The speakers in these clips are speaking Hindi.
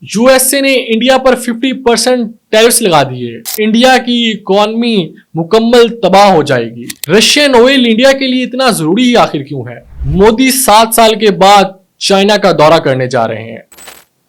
यूएसए ने इंडिया पर 50% टैरिफ्स लगा दिए। इंडिया की इकोनॉमी मुकम्मल तबाह हो जाएगी। रशियन ऑयल इंडिया के लिए इतना जरूरी आखिर क्यों है? मोदी 7 साल के बाद चाइना का दौरा करने जा रहे हैं।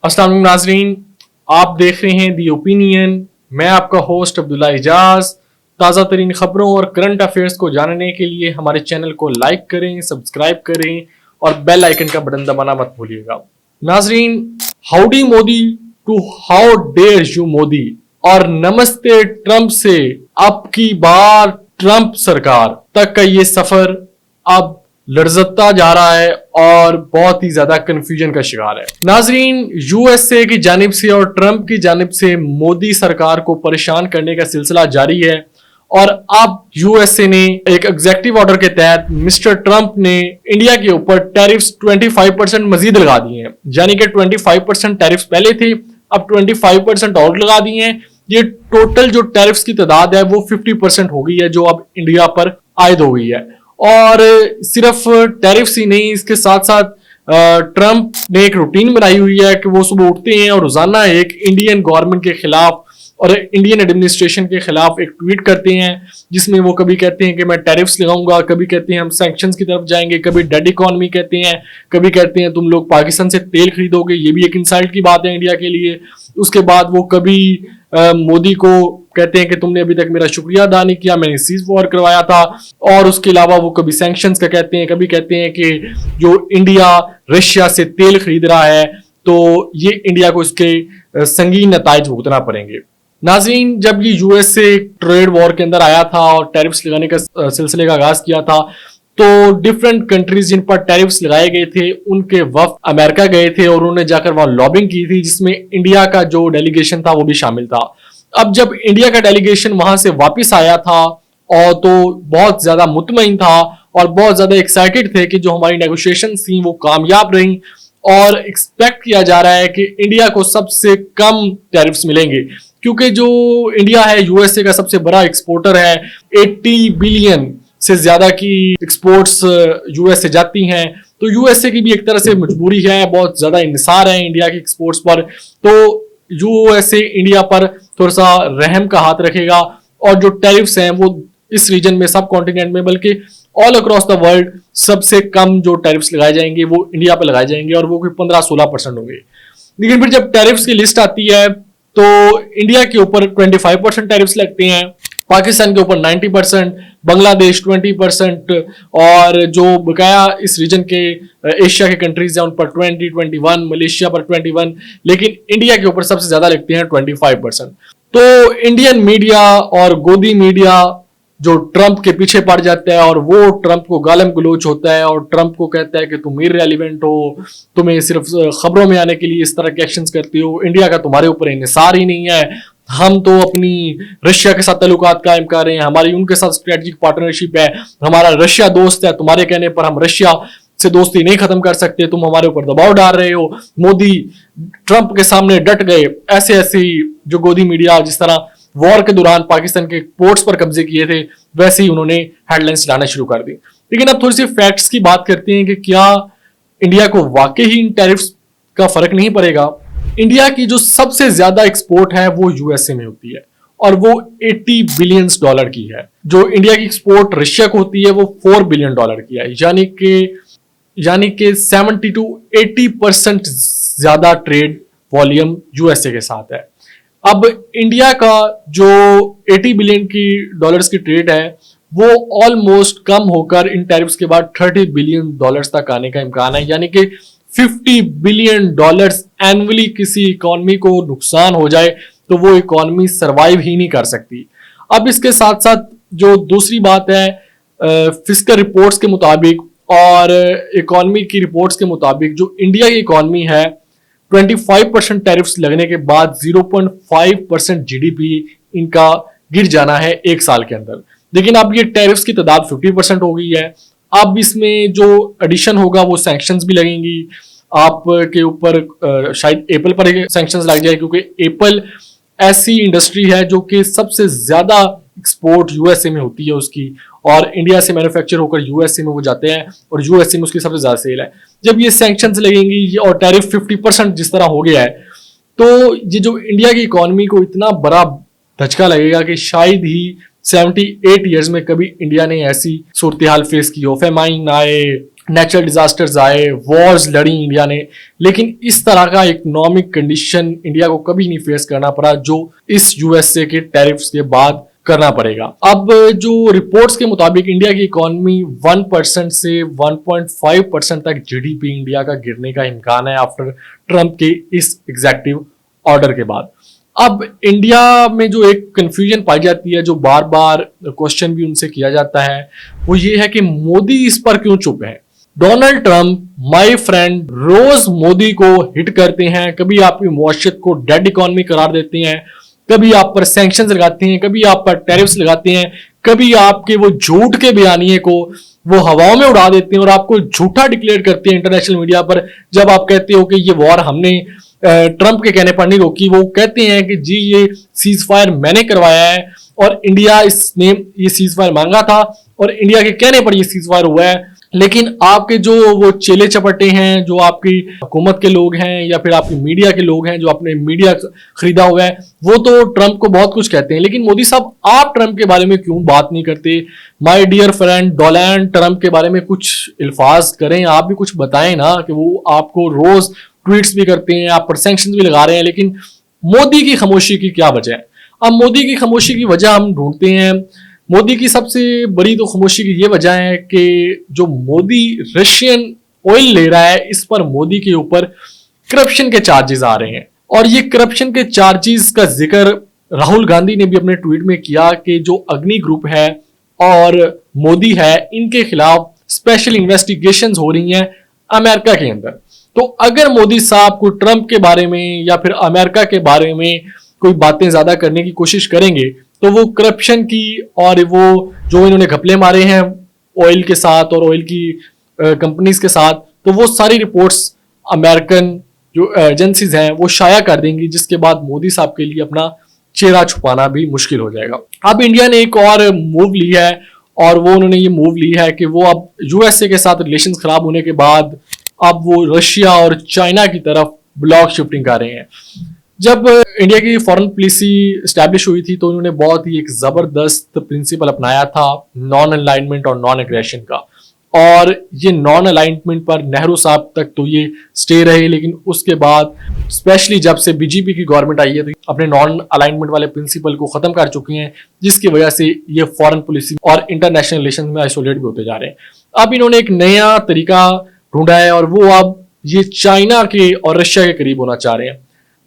अस्सलाम वालेकुम नाजरीन, आप देख रहे हैं दी ओपिनियन। मैं आपका होस्ट अब्दुल्ला इजाज। ताज़ा तरीन खबरों और करंट अफेयर्स को जानने के लिए हमारे चैनल को लाइक करें, सब्सक्राइब करें और बेल आइकन का बटन दबाना मत भूलिएगा। नाजरीन, howdy Modi to how dare you Modi और नमस्ते ट्रंप से अब की बार ट्रंप सरकार तक का ये सफर अब लड़जता जा रहा है और बहुत ही ज्यादा कंफ्यूजन का शिकार है। नाजरीन, यूएसए की जानिब से और ट्रंप की जानिब से मोदी सरकार को परेशान करने का सिलसिला जारी है और अब यूएसए ने एक एग्जेक्टिव ऑर्डर के तहत मिस्टर ट्रंप ने इंडिया के ऊपर टैरिफ्स 25% मजीद लगा दिए हैं। यानी कि 25% टैरिफ्स पहले थे, अब 25% और लगा दिए हैं। ये टोटल जो टैरिफ्स की तादाद है वो 50% हो गई है जो अब इंडिया पर आयद हो गई है। और सिर्फ टैरिफ्स ही नहीं, इसके साथ साथ ट्रंप ने एक रूटीन बनाई हुई है कि वो सुबह उठते हैं और रोजाना एक इंडियन गवर्नमेंट के खिलाफ और इंडियन एडमिनिस्ट्रेशन के खिलाफ एक ट्वीट करते हैं, जिसमें वो कभी कहते हैं कि मैं टैरिफ्स लगाऊंगा, कभी कहते हैं हम सैंक्शंस की तरफ जाएंगे, कभी डेड इकोनॉमी कहते हैं, कभी कहते हैं तुम लोग पाकिस्तान से तेल खरीदोगे, ये भी एक इंसल्ट की बात है इंडिया के लिए। उसके बाद वो कभी मोदी को कहते हैं कि तुमने अभी तक मेरा शुक्रिया अदा नहीं किया, मैंने सीज वॉर करवाया था। और उसके अलावा वो कभी सैंक्शंस का कहते हैं, कभी कहते हैं कि जो इंडिया रशिया से तेल खरीद रहा है तो ये इंडिया को इसके संगीन नताइज भुगतना पड़ेंगे। नाज़रीन, जब ये यूएसए ट्रेड वॉर के अंदर आया था और टैरिफ्स लगाने का सिलसिले का आगाज किया था तो डिफरेंट कंट्रीज जिन पर टैरिफ्स लगाए गए थे उनके वफ्द अमेरिका गए थे और उन्होंने जाकर वहां लॉबिंग की थी, जिसमें इंडिया का जो डेलीगेशन था वो भी शामिल था। अब जब इंडिया का डेलीगेशन वहां से वापस आया था और तो बहुत ज्यादा मुतमईन था और बहुत ज्यादा एक्साइटेड थे कि जो हमारी नेगोशिएशन थी वो कामयाब रही और एक्सपेक्ट किया जा रहा है कि इंडिया को सबसे कम टैरिफ्स मिलेंगे, क्योंकि जो इंडिया है यूएसए का सबसे बड़ा एक्सपोर्टर है। 80 बिलियन से ज्यादा की एक्सपोर्ट्स यूएसए जाती हैं, तो यूएसए की भी एक तरह से मजबूरी है, बहुत ज्यादा इंहिसार है इंडिया की एक्सपोर्ट्स पर। तो यूएसए इंडिया पर थोड़ा सा रहम का हाथ रखेगा और जो टैरिफ्स हैं वो इस रीजन में, सब कॉन्टिनेंट में, बल्कि ऑल अक्रॉस द वर्ल्ड सबसे कम जो टैरिफ्स लगाए जाएंगे वो इंडिया पर लगाए जाएंगे और वो कोई 15-16% होंगे। लेकिन फिर जब टैरिफ्स की लिस्ट आती है तो इंडिया के ऊपर 25% टैरिफ्स लगते हैं, पाकिस्तान के ऊपर 90%, बांग्लादेश 20% और जो बकाया इस रीजन के एशिया के कंट्रीज हैं उन पर 21, मलेशिया पर 21, लेकिन इंडिया के ऊपर सबसे ज्यादा लगते हैं 25%। तो इंडियन मीडिया और गोदी मीडिया जो ट्रंप के पीछे पड़ जाता है और वो ट्रंप को गालम गलोच होता है और ट्रंप को कहता है कि तुम इररिलेवेंट हो, तुम्हें सिर्फ खबरों में आने के लिए इस तरह के एक्शंस करते हो, इंडिया का तुम्हारे ऊपर इंहिसार ही नहीं है, हम तो अपनी रशिया के साथ ताल्लुकात कायम कर रहे हैं, हमारी उनके साथ स्ट्रेटेजिक पार्टनरशिप है, हमारा रशिया दोस्त है, तुम्हारे कहने पर हम रशिया से दोस्ती नहीं खत्म कर सकते, तुम हमारे ऊपर दबाव डाल रहे हो। मोदी ट्रंप के सामने डट गए। ऐसे ऐसे जो गोदी मीडिया जिस तरह वॉर के दौरान पाकिस्तान के पोर्ट्स पर कब्जे किए थे वैसे ही उन्होंने हेडलाइंस लाना शुरू कर दी। लेकिन अब थोड़ी सी फैक्ट्स की बात करते हैं कि क्या इंडिया को वाकई ही इन टैरिफ्स का फर्क नहीं पड़ेगा। इंडिया की जो सबसे ज्यादा एक्सपोर्ट है वो यूएसए में होती है और वो 80 बिलियन डॉलर की है। जो इंडिया की एक्सपोर्ट रशिया को होती है वो 4 बिलियन डॉलर की है, यानी कि 70 to 80% ज्यादा ट्रेड वॉल्यूम यूएसए के साथ है। अब इंडिया का जो 80 बिलियन की डॉलर्स की ट्रेड है वो ऑलमोस्ट कम होकर इन टैरिफ्स के बाद 30 बिलियन डॉलर्स तक आने का इम्कान है, यानी कि 50 बिलियन डॉलर्स एनुअली किसी इकोनॉमी को नुकसान हो जाए तो वो इकोनॉमी सरवाइव ही नहीं कर सकती। अब इसके साथ साथ जो दूसरी बात है, फिस्कल रिपोर्ट्स के मुताबिक और इकोनॉमी की रिपोर्ट्स के मुताबिक जो इंडिया की इकोनॉमी है 25% टैरिफ्स लगने के बाद 0.5% जीडीपी इनका गिर जाना है एक साल के अंदर। लेकिन अब ये टैरिफ्स की तादाद 50% हो गई है। अब इसमें जो एडिशन होगा वो सैंक्शंस भी लगेंगी आपके ऊपर, शायद एप्पल पर सैंक्शंस लग जाए क्योंकि एप्पल ऐसी इंडस्ट्री है जो कि सबसे ज्यादा एक्सपोर्ट यूएसए में होती है उसकी, और इंडिया से मैन्युफैक्चर होकर यूएसए में वो जाते हैं और यूएसए में उसकी सबसे ज्यादा सेल है। जब ये सैंक्शंस लगेंगी और टैरिफ 50% जिस तरह हो गया है तो ये जो इंडिया की इकोनॉमी को इतना बड़ा धचका लगेगा कि शायद ही 78 ईयर्स में कभी इंडिया ने ऐसी सूरत हाल फेस की हो। फेमाइन आए, नेचुरल डिजास्टर्स आए, वॉर्स लड़ी इंडिया ने, लेकिन इस तरह का इकोनॉमिक कंडीशन इंडिया को कभी नहीं फेस करना पड़ा जो इस यूएसए के टैरिफ्स के बाद करना पड़ेगा। अब जो रिपोर्ट्स के मुताबिक इंडिया की इकोनॉमी 1% से 1.5% तक जीडीपी इंडिया का गिरने का इम्कान है आफ्टर ट्रंप के इस एग्जेक्टिव ऑर्डर के बाद। अब इंडिया में जो एक कंफ्यूजन पाई जाती है, जो बार बार क्वेश्चन भी उनसे किया जाता है, वो ये है कि मोदी इस पर क्यों चुप है। डोनाल्ड ट्रंप, माय फ्रेंड, रोज मोदी को हिट करते हैं, कभी आपकी मुआशरत को डेड इकोनॉमी करार देते हैं, कभी आप पर सैंक्शंस लगाते हैं, कभी आप पर टैरिफ्स लगाते हैं, कभी आपके वो झूठ के बयानिए को वो हवाओं में उड़ा देते हैं और आपको झूठा डिक्लेयर करते हैं इंटरनेशनल मीडिया पर। जब आप कहते हो कि ये वॉर हमने ट्रंप के कहने पर नहीं रोकी, वो कहते हैं कि जी ये सीज फायर मैंने करवाया है और इंडिया इसने ये सीज फायर मांगा था और इंडिया के कहने पर ये सीज फायर हुआ है। लेकिन आपके जो वो चेले चपटे हैं, जो आपकी हुकूमत के लोग हैं या फिर आपकी मीडिया के लोग हैं, जो आपने मीडिया खरीदा हुआ है, वो तो ट्रंप को बहुत कुछ कहते हैं। लेकिन मोदी साहब, आप ट्रंप के बारे में क्यों बात नहीं करते? My dear friend Donald Trump के बारे में कुछ अल्फाज करें, आप भी कुछ बताएं ना, कि वो आपको रोज ट्वीट्स भी करते हैं, आप पर सैंक्शंस भी लगा रहे हैं, लेकिन मोदी की खामोशी की क्या वजह है? अब मोदी की खामोशी की वजह हम ढूंढते हैं। मोदी की सबसे बड़ी तो खामोशी की ये वजह है कि जो मोदी रशियन ऑयल ले रहा है, इस पर मोदी के ऊपर करप्शन के चार्जेस आ रहे हैं। और ये करप्शन के चार्जेस का जिक्र राहुल गांधी ने भी अपने ट्वीट में किया कि जो अग्नि ग्रुप है और मोदी है, इनके खिलाफ स्पेशल इन्वेस्टिगेशंस हो रही हैं अमेरिका के अंदर। तो अगर मोदी साहब को ट्रंप के बारे में या फिर अमेरिका के बारे में कोई बातें ज्यादा करने की कोशिश करेंगे, तो वो करप्शन की और वो जो इन्होंने घपले मारे हैं ऑयल के साथ और ऑयल की कंपनीज के साथ, तो वो सारी रिपोर्ट्स अमेरिकन जो एजेंसीज हैं वो शाया कर देंगी, जिसके बाद मोदी साहब के लिए अपना चेहरा छुपाना भी मुश्किल हो जाएगा। अब इंडिया ने एक और मूव ली है और वो उन्होंने ये मूव ली है कि वो अब यूएसए के साथ रिलेशंस खराब होने के बाद अब वो रशिया और चाइना की तरफ ब्लॉक शिफ्टिंग कर रहे हैं। जब इंडिया की फॉरेन पॉलिसी स्टैब्लिश हुई थी तो उन्होंने बहुत ही एक जबरदस्त प्रिंसिपल अपनाया था नॉन अलाइनमेंट और नॉन एग्रेशन का, और ये नॉन अलाइनमेंट पर नेहरू साहब तक तो ये स्टे रहे, लेकिन उसके बाद स्पेशली जब से बीजेपी की गवर्नमेंट आई है तो अपने नॉन अलाइनमेंट वाले प्रिंसिपल को खत्म कर चुकी हैं, जिसकी वजह से ये फॉरेन पॉलिसी और इंटरनेशनल रिलेशन में आइसोलेट भी होते जा रहे हैं। अब इन्होंने एक नया तरीका ढूंढा है और वो अब ये चाइना के और रशिया के करीब होना चाह रहे हैं।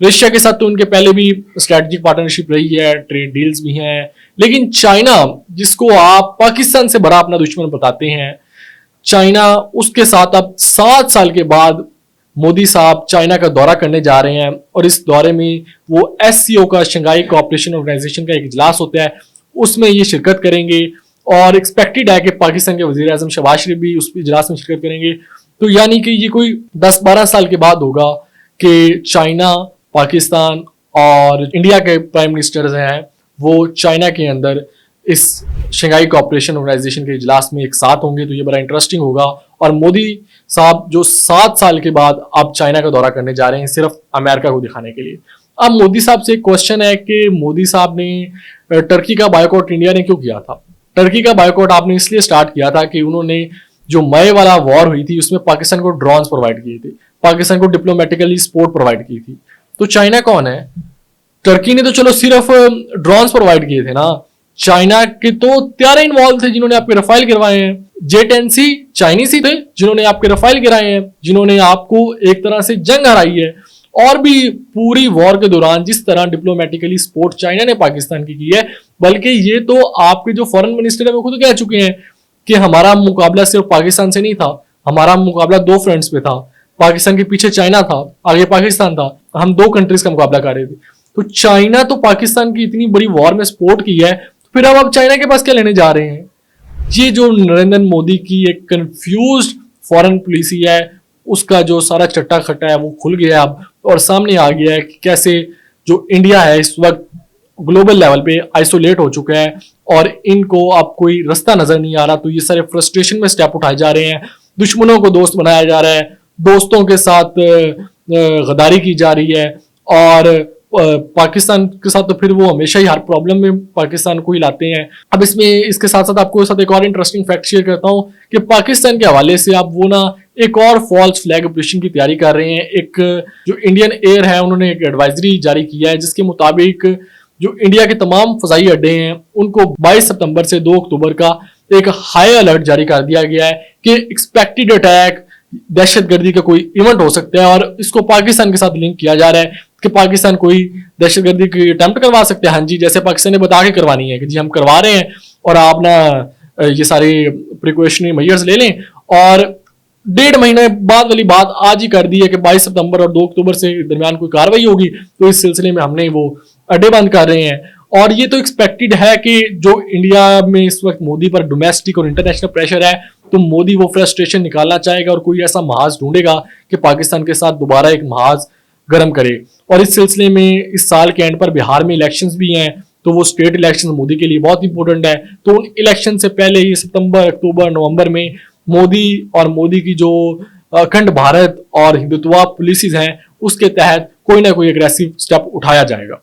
रशिया के साथ तो उनके पहले भी स्ट्रेटेजिक पार्टनरशिप रही है, ट्रेड डील्स भी हैं, लेकिन चाइना जिसको आप पाकिस्तान से बड़ा अपना दुश्मन बताते हैं, चाइना, उसके साथ अब 7 साल के बाद मोदी साहब चाइना का दौरा करने जा रहे हैं और इस दौरे में वो एससीओ का, शंघाई कोऑपरेशन ऑर्गेनाइजेशन का एक इजलास होता है, उसमें ये शिरकत करेंगे और एक्सपेक्टेड है कि पाकिस्तान के वजीर आजम शहबाज शरीफ भी उस इजलास में शिरकत करेंगे। तो यानी कि ये कोई 10-12 साल के बाद होगा कि चाइना, पाकिस्तान और इंडिया के प्राइम मिनिस्टर्स हैं वो चाइना के अंदर इस शंघाई कोऑपरेशन ऑर्गेनाइजेशन के इजलास में एक साथ होंगे। तो ये बड़ा इंटरेस्टिंग होगा। और मोदी साहब जो 7 साल के बाद अब चाइना का दौरा करने जा रहे हैं सिर्फ अमेरिका को दिखाने के लिए। अब मोदी साहब से एक क्वेश्चन है कि मोदी साहब ने टर्की का बायकॉट इंडिया ने क्यों किया था? टर्की का बायकॉट आपने इसलिए स्टार्ट किया था कि उन्होंने जो मई वाला वॉर हुई थी उसमें पाकिस्तान को ड्रोन्स प्रोवाइड किए थे, पाकिस्तान को डिप्लोमेटिकली सपोर्ट प्रोवाइड की थी। तो चाइना कौन है? टर्की ने तो चलो सिर्फ ड्रोन्स प्रोवाइड किए थे ना, चाइना के तो त्यारे इन्वॉल्व थे जिन्होंने आपके रफाइल गिरवाए हैं। J-10C चाइनीज ही थे जिन्होंने आपके रफाइल गिराए हैं, जिन्होंने आपको एक तरह से जंग हराई है। और भी पूरी वॉर के दौरान जिस तरह डिप्लोमेटिकली सपोर्ट चाइना ने पाकिस्तान की है, बल्कि ये तो आपके जो फॉरेन मिनिस्टर है वो खुद कह चुके हैं कि हमारा मुकाबला सिर्फ पाकिस्तान से नहीं था, हमारा मुकाबला 2 फ्रंट्स पे था। पाकिस्तान के पीछे चाइना था, आगे पाकिस्तान था, हम 2 कंट्रीज का मुकाबला कर रहे थे। तो चाइना तो पाकिस्तान की इतनी बड़ी वॉर में सपोर्ट की है, तो फिर अब आप चाइना के पास क्या लेने जा रहे हैं? ये जो नरेंद्र मोदी की एक कंफ्यूज्ड फॉरेन पॉलिसी है, उसका जो सारा चट्टा खट्टा है वो खुल गया अब, और सामने आ गया है कि कैसे जो इंडिया है इस वक्त ग्लोबल लेवल पे आइसोलेट हो चुका है और इनको अब कोई रास्ता नजर नहीं आ रहा। तो ये सारे फ्रस्ट्रेशन में स्टेप उठाए जा रहे हैं, दुश्मनों को दोस्त बनाया जा रहा है, दोस्तों के साथ गद्दारी की जा रही है और पाकिस्तान के साथ तो फिर वो हमेशा ही हर प्रॉब्लम में पाकिस्तान को ही लाते हैं। अब इसमें इसके साथ साथ आपको साथ एक और इंटरेस्टिंग फैक्ट शेयर करता हूं कि पाकिस्तान के हवाले से आप वो ना एक और फॉल्स फ्लैग ऑपरेशन की तैयारी कर रहे हैं। एक जो इंडियन एयर है उन्होंने एक एडवाइजरी जारी किया है जिसके मुताबिक जो इंडिया के तमाम फजाई अड्डे हैं उनको 22 सितंबर से 2 अक्टूबर का एक हाई अलर्ट जारी कर दिया गया है कि एक्सपेक्टेड अटैक, दहशतगर्दी का कोई इवेंट हो सकता है और इसको पाकिस्तान के साथ लिंक किया जा रहा है कि पाकिस्तान कोई दहशतगर्दी की अटेम्प्ट करवा सकते हैं। हाँ जी, जैसे पाकिस्तान ने बता के करवानी है कि जी हम करवा रहे हैं और आप ना ये सारे प्रिकॉशनरी मेजर्स ले लें। और 1.5 महीने बाद वाली बात आज ही कर दी है कि 22 सितंबर और 2 अक्टूबर से दरमियान कोई कार्रवाई होगी, तो इस सिलसिले में हमने वो अड्डे बंद कर रहे हैं। और ये तो एक्सपेक्टेड है कि जो इंडिया में इस वक्त मोदी पर डोमेस्टिक और इंटरनेशनल प्रेशर है तो मोदी वो फ्रस्ट्रेशन निकालना चाहेगा और कोई ऐसा महाज ढूंढेगा कि पाकिस्तान के साथ दोबारा एक महाज गर्म करे। और इस सिलसिले में इस साल के एंड पर बिहार में इलेक्शंस भी हैं, तो वो स्टेट इलेक्शंस मोदी के लिए बहुत इंपॉर्टेंट है। तो उन इलेक्शन से पहले ही सितंबर, अक्टूबर, नवंबर में मोदी और मोदी की जो अखंड भारत और हिंदुत्व पॉलिसीज हैं उसके तहत कोई ना कोई एग्रेसिव स्टेप उठाया जाएगा।